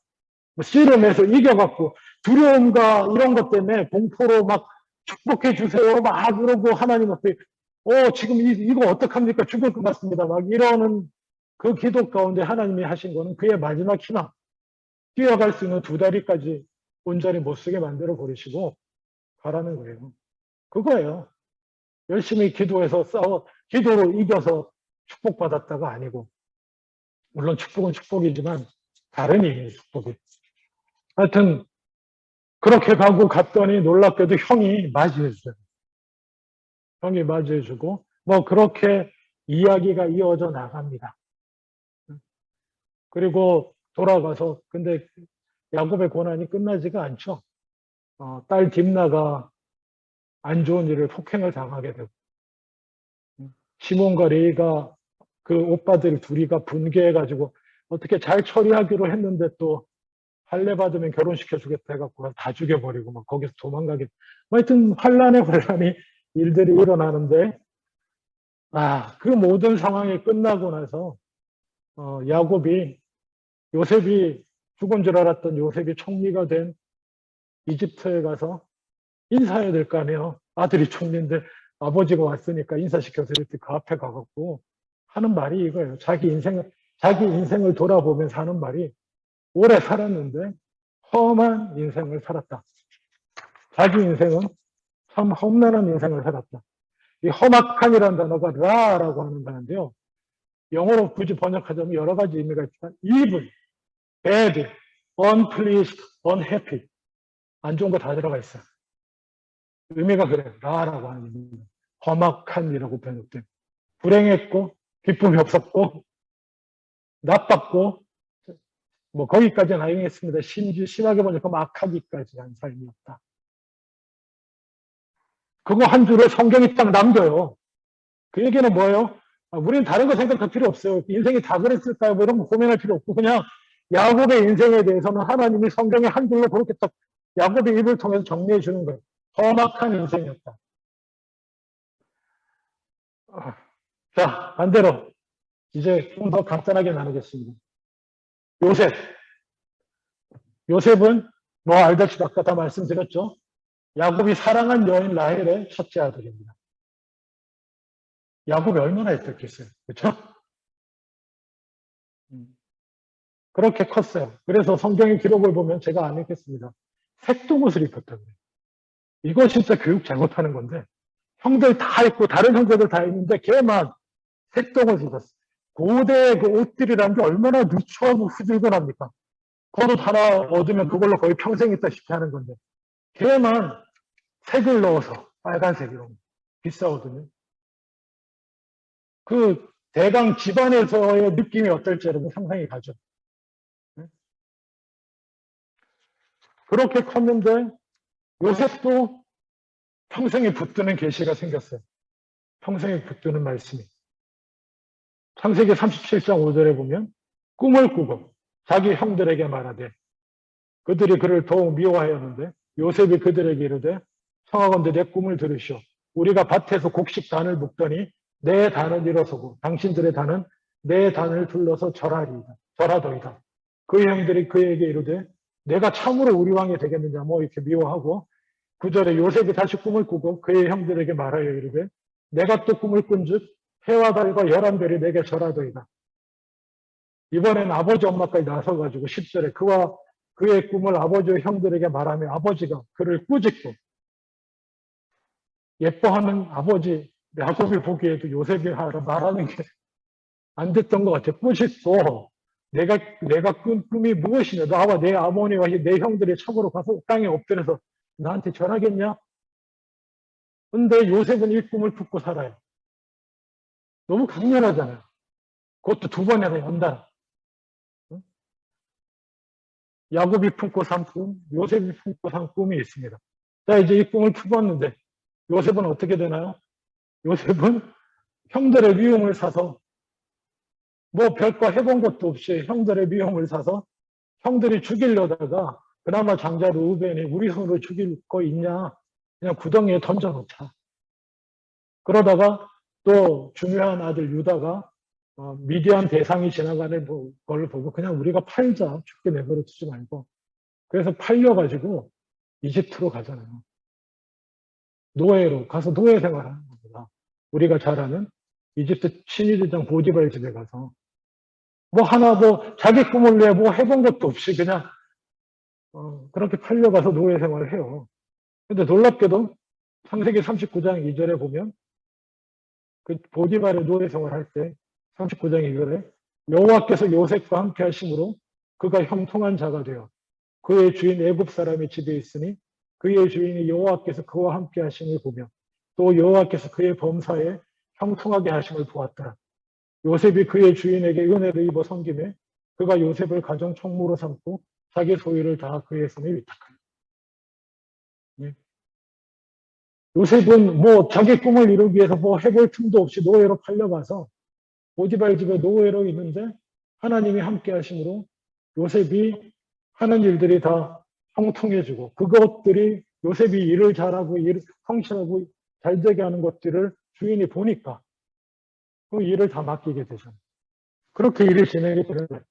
씨름해서 이겨갖고 두려움과 이런 것 때문에 공포로 막 축복해 주세요 막 그러고 하나님 앞에 지금 이거 어떡합니까? 죽을 것 같습니다. 막 이러는 그 기도 가운데 하나님이 하신 거는 그의 마지막 희망, 뛰어갈 수 있는 두 다리까지 온전히 못 쓰게 만들어 버리시고 가라는 거예요. 그거예요. 열심히 기도해서 기도로 이겨서 축복받았다가 아니고, 물론 축복은 축복이지만 다른 의미의 축복이. 하여튼 그렇게 가고 갔더니 놀랍게도 형이 맞이해주죠. 형이 맞이해주고 뭐 그렇게 이야기가 이어져 나갑니다. 그리고 돌아가서 근데 야곱의 고난이 끝나지가 않죠. 딸 딥나가 안 좋은 일을 폭행을 당하게 되고, 시몬과 레이가 그 오빠들 둘이가 분개해가지고 어떻게 잘 처리하기로 했는데 또 할례 받으면 결혼시켜주겠다 해갖고 다 죽여버리고 막 거기서 도망가게. 하여튼 환란이 일들이 일어나는데, 그 모든 상황이 끝나고 나서 요셉이 죽은 줄 알았던 요셉이 총리가 된 이집트에 가서 인사해야 될 거 아니에요. 아들이 총리인데 아버지가 왔으니까 인사시켜서 이렇게 그 앞에 가갖고 하는 말이 이거예요. 자기 인생을 돌아보면서 하는 말이, 오래 살았는데 험한 인생을 살았다. 자기 인생은 참 험난한 인생을 살았다. 이 험악함이라는 단어가 라라고 하는 단어인데요. 영어로 굳이 번역하자면 여러 가지 의미가 있지만 evil, bad, unpleased, unhappy, 안 좋은 거 다 들어가 있어요. 의미가 그래요. 라라고 하는 의미입니다. 험악함이라고 번역된. 불행했고 기쁨이 없었고 나빴고 뭐 거기까지는 아니겠습니다. 심하게 보니까 막하기까지 한 삶이었다. 그거 한 줄을 성경이 딱 남겨요. 그 얘기는 뭐예요? 우리는 다른 거 생각할 필요 없어요. 인생이 다 그랬을까요? 뭐 이런 거 고민할 필요 없고 그냥 야곱의 인생에 대해서는 하나님이 성경의 한 줄로 그렇게 딱 야곱의 입을 통해서 정리해 주는 거예요. 험악한 인생이었다. 자, 반대로 이제 좀 더 간단하게 나누겠습니다. 요셉. 요셉은 뭐 알다시피 아까 다 말씀드렸죠. 야곱이 사랑한 여인 라헬의 첫째 아들입니다. 야곱이 얼마나 했었겠어요. 그렇죠? 그렇게 컸어요. 그래서 성경의 기록을 보면 제가 안 읽겠습니다. 색동옷을 입혔다고요. 이거 진짜 교육 잘못하는 건데 형들 다 있고 다른 형제들 다 있는데 걔만 색동옷을 입었어. 고대의 그 옷들이라는 게 얼마나 누추하고 후줄근합니까? 겉옷 하나 얻으면 그걸로 거의 평생 있다시피 하는 건데 걔만 색을 넣어서 빨간색으로 비싸거든요. 그 대강 집안에서의 느낌이 어떨지 여러분 상상이 가죠. 그렇게 컸는데 요셉도 평생에 붙드는 계시가 생겼어요. 평생에 붙드는 말씀이. 창세기 37장 5절에 보면 꿈을 꾸고 자기 형들에게 말하되 그들이 그를 더욱 미워하였는데 요셉이 그들에게 이르되 청하건대 내 꿈을 들으시오. 우리가 밭에서 곡식 단을 묶더니 내 단은 일어서고 당신들의 단은 내 단을 둘러서 절하더이다. 그 형들이 그에게 이르되 내가 참으로 우리 왕이 되겠느냐 뭐 이렇게 미워하고 9절에 요셉이 다시 꿈을 꾸고 그의 형들에게 말하여 이르되 내가 또 꿈을 꾼즉 해와 달과 11별이 내게 절하더이다. 이번엔 아버지 엄마까지 나서가지고 10절에 그와 그의 꿈을 아버지의 형들에게 말하며 아버지가 그를 꾸짖고 예뻐하는 아버지 야곱이 보기에도 요셉이 말하는 게 안 됐던 것 같아. 꾸짖고 내가 꾼 꿈이 무엇이냐? 나와 내 어머니와 내 형들이 참으로 가서 땅에 엎드려서 나한테 절하겠냐? 근데 요셉은 이 꿈을 품고 살아요. 너무 강렬하잖아요. 그것도 두 번이나 연달아. 야곱이 품고 산 꿈, 요셉이 품고 산 꿈이 있습니다. 자, 이제 이 꿈을 품었는데 요셉은 어떻게 되나요? 요셉은 형들의 미움을 사서 뭐 별거 해본 것도 없이 형들의 미움을 사서 형들이 죽이려다가 그나마 장자 루벤이 우리 손으로 죽일 거 있냐? 그냥 구덩이에 던져놓자. 그러다가 또 중요한 아들 유다가 미디안 대상이 지나가는 걸 보고 그냥 우리가 팔자. 죽게 내버려 두지 말고. 그래서 팔려가지고 이집트로 가잖아요. 노예로 가서 노예 생활하는 겁니다. 우리가 잘 아는 이집트 친위대장 보디발 집에 가서 뭐 하나 뭐 자기 꿈을 위해 뭐 해본 것도 없이 그냥 그렇게 팔려가서 노예 생활을 해요. 근데 놀랍게도 창세기 39장 2절에 보면 그 보디발의 노예 생활할 때 39장 2절에 여호와께서 요셉과 함께 하심으로 그가 형통한 자가 되어 그의 주인 애굽 사람의 집에 있으니 그의 주인이 여호와께서 그와 함께 하심을 보며 또 여호와께서 그의 범사에 형통하게 하심을 보았더라. 요셉이 그의 주인에게 은혜를 입어 섬김에 그가 요셉을 가정 총무로 삼고 자기 소유를 다 그의 손에 위탁하니. 예. 요셉은 뭐 자기 꿈을 이루기 위해서 뭐 해볼 틈도 없이 노예로 팔려가서 보디발 집에 노예로 있는데 하나님이 함께 하심으로 요셉이 하는 일들이 다 형통해지고 그것들이 요셉이 일을 잘하고 성실하고 잘되게 하는 것들을 주인이 보니까 그 일을 다 맡기게 되잖아요. 그렇게 일을 진행이 되는 거예요.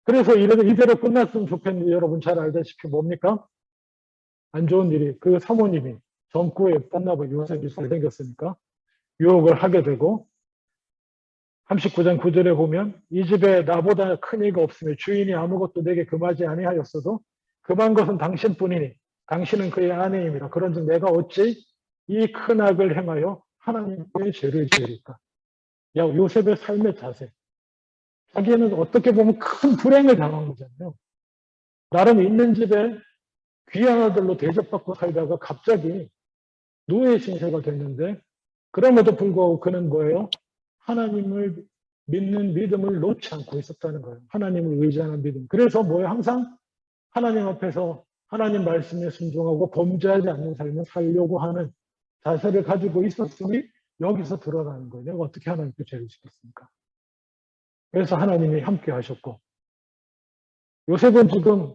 그래서 이대로 끝났으면 좋겠는데 여러분 잘 알다시피 뭡니까? 안 좋은 일이 그 사모님이 점구에 떴나봐 요셉이 잘생겼으니까 유혹을 하게 되고 39장 9절에 보면 이 집에 나보다 큰 이가 없으며 주인이 아무것도 내게 금하지 아니하였어도 금한 것은 당신뿐이니 당신은 그의 아내임이라 그런즉 내가 어찌 이 큰 악을 행하여 하나님께 죄를 지으리까. 야, 요셉의 삶의 자세. 자기는 어떻게 보면 큰 불행을 당한 거잖아요. 나름 있는 집에 귀한 아들로 대접받고 살다가 갑자기 노예 신세가 됐는데 그럼에도 불구하고 그는 뭐예요? 하나님을 믿는 믿음을 놓지 않고 있었다는 거예요. 하나님을 의지하는 믿음. 그래서 뭐예요? 항상 하나님 앞에서 하나님 말씀에 순종하고 범죄하지 않는 삶을 살려고 하는 자세를 가지고 있었으니 여기서 드러나는 거예요. 내가 어떻게 하나님께 죄를 지겠습니까? 그래서 하나님이 함께 하셨고, 요셉은 지금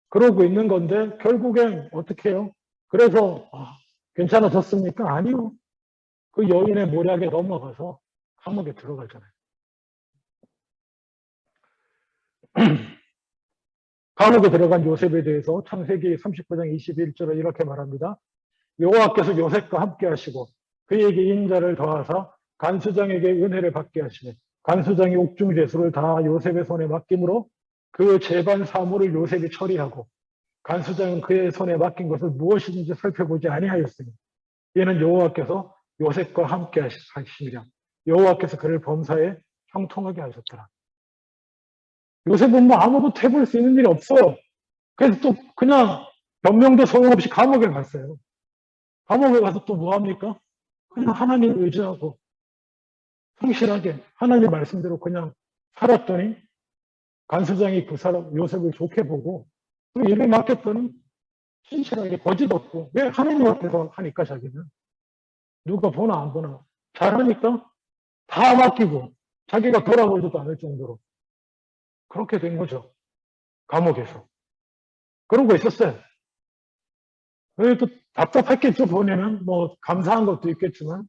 그러고 있는 건데 결국엔 어떻게 해요? 그래서 괜찮아졌습니까? 아니요. 그 여인의 모략에 넘어가서 감옥에 들어가잖아요. 감옥에 들어간 요셉에 대해서 창세기 39장 21절에 이렇게 말합니다. 여호와께서 요셉과 함께 하시고 그에게 인자를 더하사 간수장에게 은혜를 받게 하시네. 간수장이 옥중제수를 다 요셉의 손에 맡김으로 그 재반 사물을 요셉이 처리하고 간수장은 그의 손에 맡긴 것을 무엇이든지 살펴보지 아니하였으니 이는 여호와께서 요셉과 함께 하시니라. 여호와께서 그를 범사에 형통하게 하셨더라. 요셉은 뭐 아무도 태볼 수 있는 일이 없어요. 그래서 또 그냥 변명도 소용없이 감옥에 갔어요. 감옥에 가서 또 뭐합니까? 그냥 하나님을 의지하고 성실하게 하나님 말씀대로 그냥 살았더니 간수장이 그 사람 요셉을 좋게 보고 그 일을 맡겼더니 신실하게 거짓 없고 왜 하나님 앞에서 하니까 자기는 누가 보나 안 보나 잘하니까 다 맡기고 자기가 돌아보지도 않을 정도로 그렇게 된 거죠. 감옥에서. 그런 거 있었어요. 그래도 답답했겠죠. 보내면 뭐 감사한 것도 있겠지만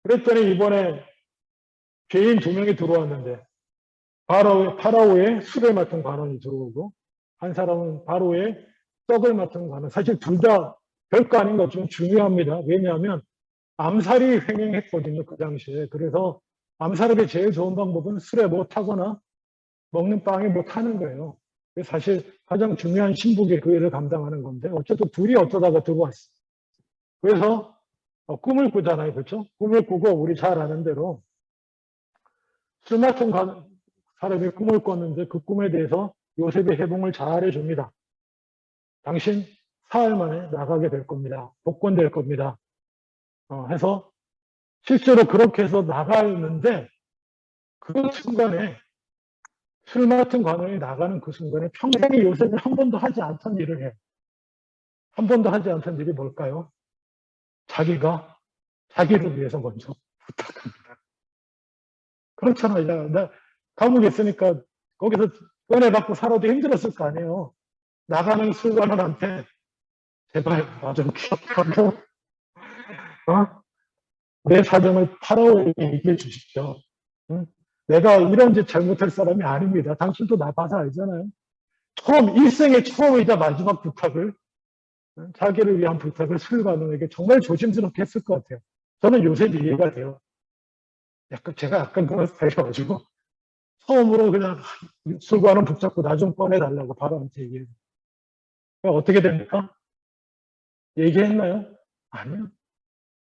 그랬더니 이번에 죄인 2명이 들어왔는데 파라오의 술을 맡은 관원이 들어오고 한 사람은 바로의 떡을 맡은 관원. 사실 둘 다 별거 아닌 것 좀 중요합니다. 왜냐하면 암살이 횡행했거든요. 그 당시에. 그래서 암살하기 제일 좋은 방법은 술에 뭐 타거나 먹는 빵에 뭐 타는 거예요. 사실 가장 중요한 신복이 그 일을 감당하는 건데 어쨌든 둘이 어쩌다가 들어왔어. 그래서 꿈을 꾸잖아요. 그렇죠? 꿈을 꾸고 우리 잘 아는 대로 술 맡은 사람이 꿈을 꿨는데 그 꿈에 대해서 요셉이 해봉을 잘 해줍니다. 당신 사흘 만에 나가게 될 겁니다. 복권될 겁니다. 해서 실제로 그렇게 해서 나가는데 그 순간에 술 맡은 관원이 나가는 그 순간에 평생에 요셉이 한 번도 하지 않던 일을 해. 한 번도 하지 않던 일이 뭘까요? 자기가 자기를 위해서 먼저 부탁합니다. 그렇잖아요. 나 감옥에 있으니까 거기서 은혜 받고 살아도 힘들었을 거 아니에요. 나가는 술관원한테 제발 나 좀 기억하고 내 사정을 파라오에게 얘기해 주십시오. 응? 내가 이런 짓 잘못할 사람이 아닙니다. 당신도 나 봐서 알잖아요. 일생의 처음이자 마지막 부탁을 자기를 위한 부탁을 술관원에게 정말 조심스럽게 했을 것 같아요. 저는 요셉이 이해가 돼요. 제가 약간 그런 스타일이어가지고 처음으로 그냥 술관원 붙잡고 나 좀 꺼내달라고 바로한테 얘기해요. 어떻게 됩니까? 얘기했나요? 아니요.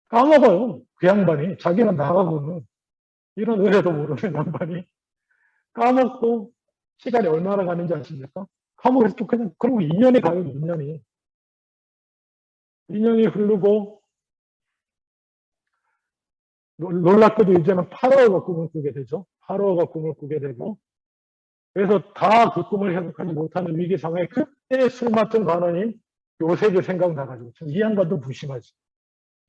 까먹어요. 그 양반이. 자기는 나가고는 이런 의뢰도 모르는 양반이 까먹고 시간이 얼마나 가는지 아십니까? 감옥에서 또 그냥 그러고 2년이 가요. 2년이. 2년이 흐르고 놀랍게도 이제는 파라오가 꿈을 꾸게 되죠. 파라오가 꿈을 꾸게 되고 그래서 다 그 꿈을 해석하지 못하는 위기 상황에 그때 술 맡은 관원이 요셉이 생각나가지고 이 양반도 무심하지.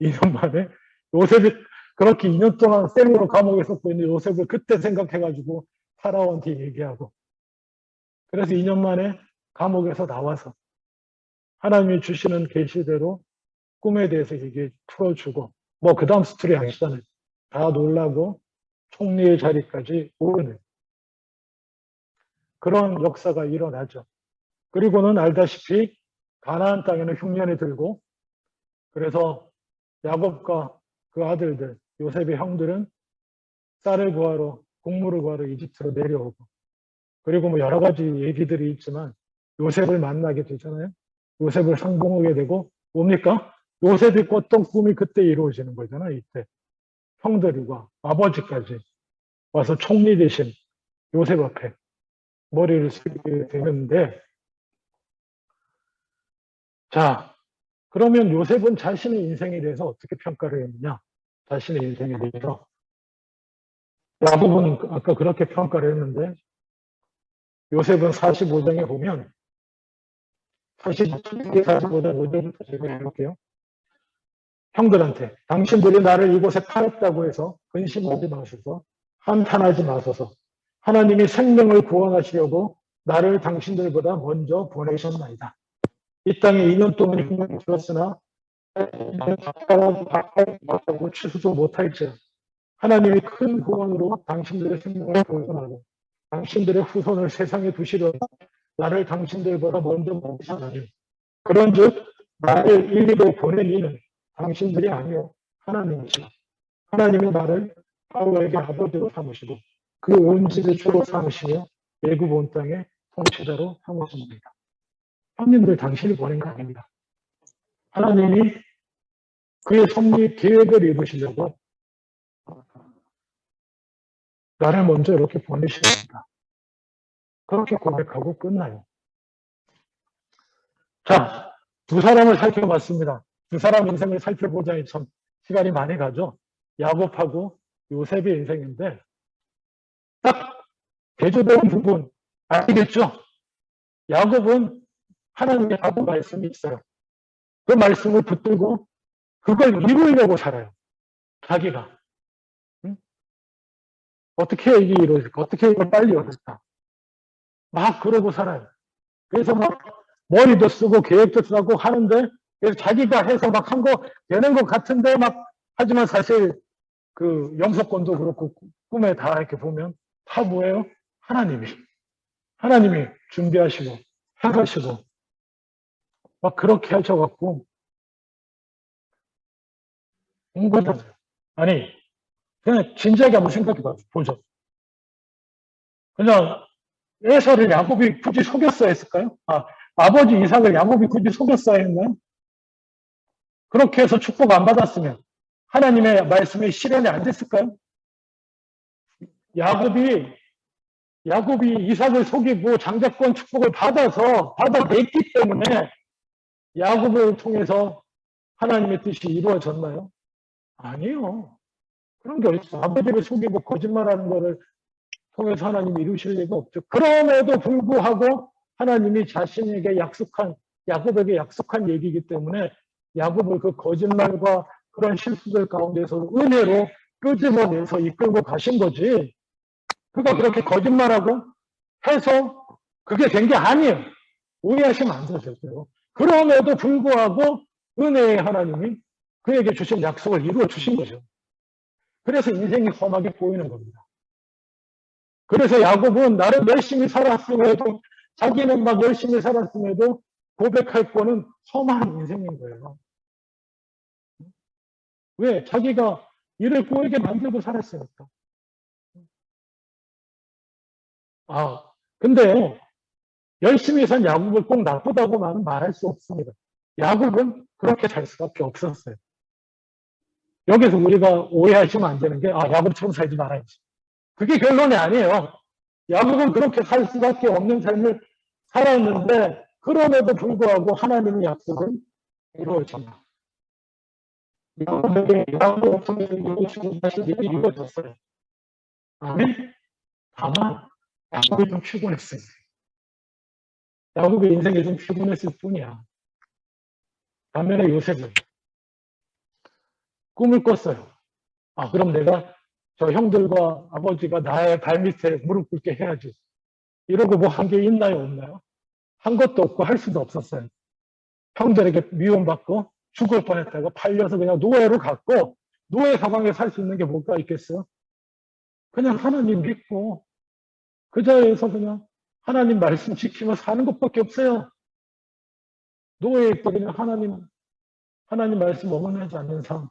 2년 만에 요셉이 그렇게 2년 동안 생으로 감옥에 있었고 있는 요셉을 그때 생각해가지고 파라오한테 얘기하고 그래서 2년 만에 감옥에서 나와서 하나님이 주시는 계시대로 꿈에 대해서 얘기 풀어주고 뭐 그 다음 스토리 아시잖아요. 다 놀라고 총리의 자리까지 오르는 그런 역사가 일어나죠. 그리고는 알다시피 가나안 땅에는 흉년이 들고 그래서 야곱과 그 아들들 요셉의 형들은 쌀을 구하러 곡물을 구하러 이집트로 내려오고 그리고 뭐 여러 가지 얘기들이 있지만 요셉을 만나게 되잖아요. 요셉을 상봉하게 되고 뭡니까? 요셉이 꿨던 꿈이 그때 이루어지는 거잖아요. 이때 형들과 아버지까지 와서 총리 대신 요셉 앞에 머리를 숙이게 되는데 자 그러면 요셉은 자신의 인생에 대해서 어떻게 평가를 했느냐? 자신의 인생에 대해서 야곱은 아까 그렇게 평가를 했는데 요셉은 45장에 보면 45장 5절부터 제가 해볼게요. 형들한테 당신들이 나를 이곳에 팔았다고 해서 근심하지 마소서, 한탄하지 마소서. 하나님이 생명을 구원하시려고 나를 당신들보다 먼저 보내셨나이다. 이 땅에 2년 동안 흉년이 들었으나 바꿔고 취소도 못할지라 하나님이 큰 구원으로 당신들의 생명을 보존하고 당신들의 후손을 세상에 두시려 나를 당신들보다 먼저 보내셨나니 그런즉 나를 이리로 보낸 이는 당신들이 아니요 하나님이시라. 하나님이 나를 바로에게 아버지로 삼으시고 그 온 집의 주로 삼으시며 애굽 온 땅의 통치자로 삼으십니다. 형님들 당신이 보낸 거 아닙니다. 하나님이 그의 섭리 계획을 이루시려고 나를 먼저 이렇게 보내십니다. 그렇게 고백하고 끝나요. 자, 두 사람을 살펴봤습니다. 두 사람 인생을 살펴보자니 참 시간이 많이 가죠. 야곱하고 요셉의 인생인데 딱 대조되는 부분 아시겠죠? 야곱은 하나님의 하고 말씀이 있어요. 그 말씀을 붙들고 그걸 이루려고 살아요. 자기가. 응? 어떻게 이게 이루어질까? 어떻게 이걸 빨리 이루어질까? 막 그러고 살아요. 그래서 막 머리도 쓰고 계획도 쓰고 하는데 그래서 자기가 해서 막 한 거 되는 것 같은데 막 하지만 사실 그 영서권도 그렇고 꿈에 다 이렇게 보면 다 뭐예요? 하나님이 준비하시고 해가시고 막 그렇게 하셔갖고 온 거잖아요. 아니 그냥 진지하게 한번 생각해 보죠. 그냥 에서를 야곱이 굳이 속였어야 했을까요? 아버지 이삭을 야곱이 굳이 속였어야 했나요? 그렇게 해서 축복 안 받았으면 하나님의 말씀이 실현이 안 됐을까요? 야곱이 이삭을 속이고 장자권 축복을 받아냈기 때문에 야곱을 통해서 하나님의 뜻이 이루어졌나요? 아니요. 그런 게 어딨어. 아버지를 속이고 거짓말하는 거를 통해서 하나님이 이루실 리가 없죠. 그럼에도 불구하고 하나님이 자신에게 야곱에게 약속한 얘기이기 때문에 야곱을 그 거짓말과 그런 실수들 가운데서 은혜로 끄집어내서 이끌고 가신 거지. 그가 그렇게 거짓말하고 해서 그게 된 게 아니에요. 오해하시면 안 되죠. 그럼에도 불구하고 은혜의 하나님이 그에게 주신 약속을 이루어 주신 거죠. 그래서 인생이 험하게 보이는 겁니다. 그래서 야곱은 나름 열심히 살았음에도 자기는 막 열심히 살았음에도 고백할 거는 험한 인생인 거예요. 왜? 자기가 이를 꼬이게 만들고 살았으니까. 근데 열심히 산 야곱을 꼭 나쁘다고만 말할 수 없습니다. 야곱은 그렇게 살 수밖에 없었어요. 여기서 우리가 오해하시면 안 되는 게 야곱처럼 살지 말아야지. 그게 결론이 아니에요. 야곱은 그렇게 살 수밖에 없는 삶을 살았는데 그럼에도 불구하고 하나님의 약속은 이루어집니다. 야곱을 통해서 이루어진 일이 이루어졌어요. 아멘? 다만 야곱이 좀 피곤했어요. 야곱의 인생이 좀 피곤했을 뿐이야. 반면에 요셉은 꿈을 꿨어요. 그럼 내가 저 형들과 아버지가 나의 발밑에 무릎 꿇게 해야지. 이러고 뭐 한 게 있나요, 없나요? 한 것도 없고 할 수도 없었어요. 형들에게 미움받고 죽을 뻔했다가 팔려서 그냥 노예로 갔고 노예 상황에 살 수 있는 게 뭐가 있겠어요? 그냥 하나님 믿고 그 자리에서 그냥 하나님 말씀 지키며 사는 것밖에 없어요. 노예일 때 그냥 하나님 말씀 어긋나지 않는 삶,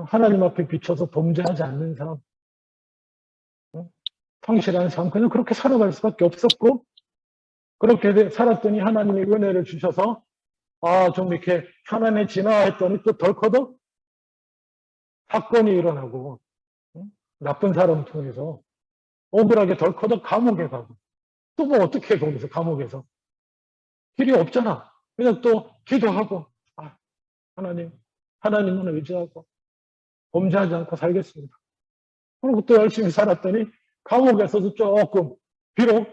하나님 앞에 비춰서 범죄하지 않는 삶, 성실한 삶, 그냥 그렇게 살아갈 수밖에 없었고 그렇게 살았더니 하나님이 은혜를 주셔서 좀 이렇게 편안해지나 했더니 또 덜커덕 사건이 일어나고 나쁜 사람 통해서 억울하게 덜커덕 감옥에 가고 또 뭐 어떻게 해 거기서 감옥에서 길이 없잖아. 그냥 또 기도하고 하나님을 의지하고 범죄하지 않고 살겠습니다. 그리고 또 열심히 살았더니 감옥에서도 조금, 비록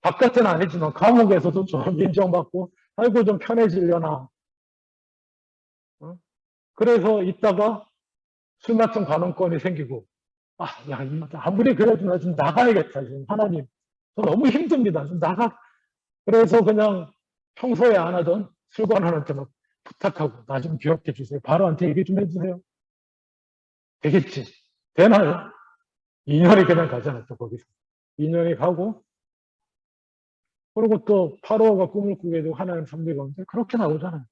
바깥은 아니지만 감옥에서도 좀 인정받고 아이고 좀 편해지려나. 어? 그래서 있다가 술 마신 관원권이 생기고 야, 아무리 그래도 나 좀 나가야겠다. 지금 하나님. 저 너무 힘듭니다. 좀 나가. 그래서 그냥 평소에 안 하던 술관원한테 막 부탁하고 나 좀 기억해 주세요. 바로한테 얘기 좀 해주세요. 되겠지. 되나요? 2년이 그냥 가잖아, 또 거기서. 2년이 가고, 그리고 또 파로가 꿈을 꾸게 되고 하나님 섭리가 오는데 그렇게 나오잖아요.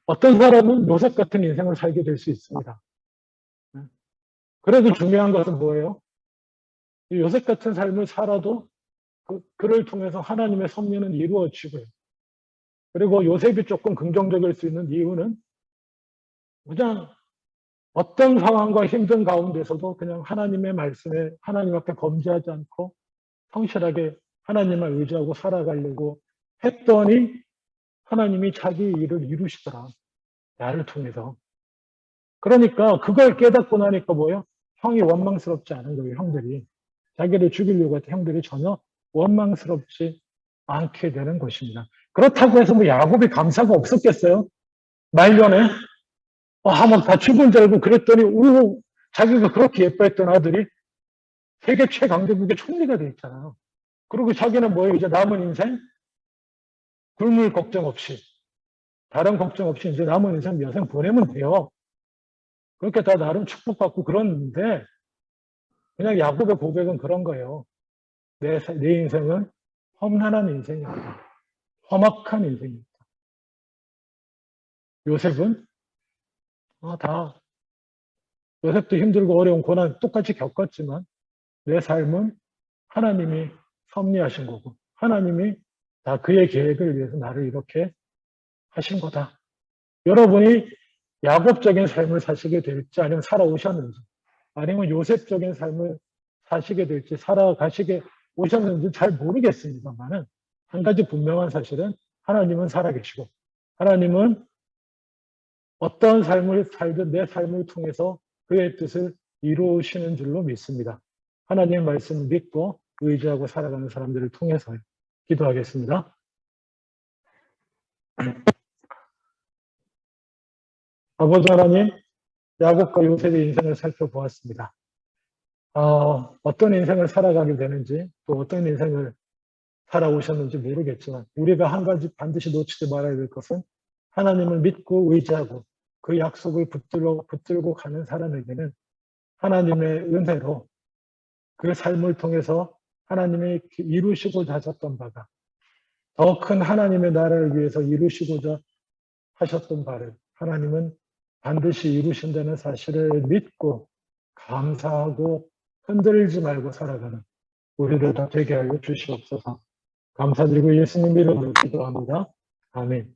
어떤 사람은 요셉 같은 인생을 살게 될 수 있습니다. 그래도 중요한 것은 뭐예요? 요셉 같은 삶을 살아도 그를 통해서 하나님의 섭리는 이루어지고요. 그리고 요셉이 조금 긍정적일 수 있는 이유는 그냥 어떤 상황과 힘든 가운데서도 그냥 하나님의 말씀에 하나님 앞에 범죄하지 않고 성실하게 하나님을 의지하고 살아가려고 했더니 하나님이 자기 일을 이루시더라. 나를 통해서. 그러니까 그걸 깨닫고 나니까 뭐예요? 형이 원망스럽지 않은 거예요, 형들이. 자기를 죽이려고 했던 형들이 전혀 원망스럽지 않게 되는 것입니다. 그렇다고 해서 뭐 야곱이 감사가 없었겠어요? 말년에 막 다 죽은 줄 알고 그랬더니 자기가 그렇게 예뻐했던 아들이 세계 최강대국의 총리가 돼 있잖아요. 그리고 자기는 뭐예요? 이제 남은 인생 굶을 걱정 없이 다른 걱정 없이 이제 남은 인생 몇 생 보내면 돼요. 그렇게 다 나름 축복받고 그러는데 그냥 야곱의 고백은 그런 거예요. 내 인생은 험난한 인생이었다. 험악한 인생이었다. 요셉은 요셉도 힘들고 어려운 고난 똑같이 겪었지만 내 삶은 하나님이 섭리하신 거고 하나님이 다 그의 계획을 위해서 나를 이렇게 하신 거다. 여러분이 야곱적인 삶을 사시게 될지 아니면 살아오셨는지 아니면 요셉적인 삶을 사시게 될지 살아가시게 오셨는지 잘 모르겠습니다만은 한 가지 분명한 사실은 하나님은 살아계시고 하나님은 어떤 삶을 살든 내 삶을 통해서 그의 뜻을 이루시는 줄로 믿습니다. 하나님의 말씀을 믿고 의지하고 살아가는 사람들을 통해서 기도하겠습니다. 아버지 하나님, 야곱과 요셉의 인생을 살펴보았습니다. 어떤 인생을 살아가게 되는지 또 어떤 인생을 살아오셨는지 모르겠지만 우리가 한 가지 반드시 놓치지 말아야 될 것은 하나님을 믿고 의지하고 그 약속을 붙들고 가는 사람에게는 하나님의 은혜로 그 삶을 통해서 하나님이 이루시고자 하셨던 바가 더 큰 하나님의 나라를 위해서 이루시고자 하셨던 바를 하나님은 반드시 이루신다는 사실을 믿고 감사하고 흔들리지 말고 살아가는 우리들 다 되게 하여 주시옵소서. 감사드리고 예수님 이름으로 기도합니다. 아멘.